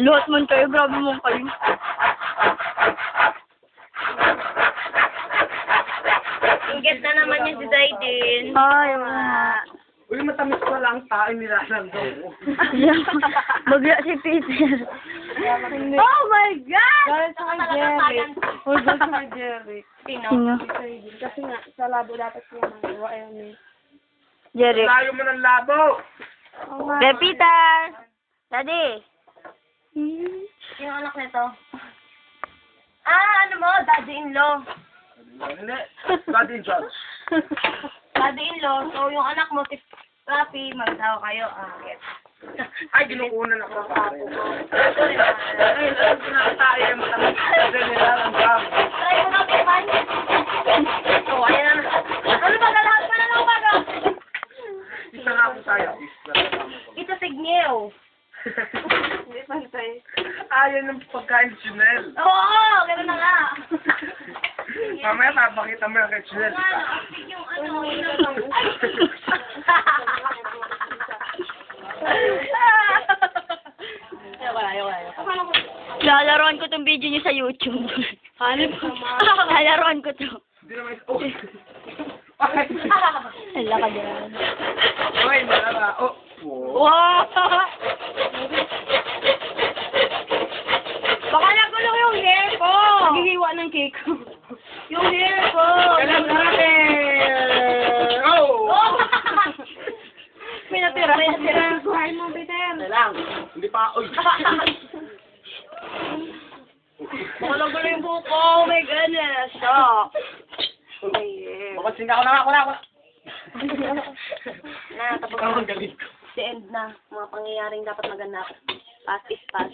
Lot man kayo, grabe mo kayo. Ingit na naman yung si Zaydin. Ay, wala. Uy, matamis pa lang tayo nilalando ko. Bagla si Peter. Oh my God! Galit sa kay Jerry. Oh, galit sa kay Jerry. Sino? Kasi nga, sa labo dapat siya magawa. Ayun eh. Jerry. Layo mo ng labo! Hey, Peter! Daddy! Yung anak nito. Ah, ano mo? Daddy-in-law. Hindi. Daddy Jones. Daddy-in-law. So, yung anak mo, si Rafi, mag-asawa kayo. Ah, yes. Ay, ginukunan ako sa akin. Ay, alam ko na tayo yung matamis. Kasi nilalanggam. Try mo na, Pipan. Oh, ayan na. Ano ba? Lahat pa na lang baga. Isa nga po tayo. Ito signew. Hindi pantay. Ayan ang pagkain ni Chanel. Oo, gano'n na nga. Mamaya papakita mo yung kay Chanel. Yung ano, Lalaroan ko tong video niyo sa YouTube. Ano ba? Lalaroan ko to. Hindi naman ito. Oh! Ay! Hala ka dyan. Ay, malala. Oh! Wow! Baka nagulo yung hair ko! Naghihiwa ng cake. Yung hair ko! Alam natin! Oh! May natira. May natira. Buhay mo, Peter. lang. Hindi pa. Uy! Baka nagulo yung buhok ko. Oh my goodness. Stop. Mapansin ka ako na ako na. na, tapos Ang na. galing ko. The end na. Mga pangyayaring dapat maganap. Past is past.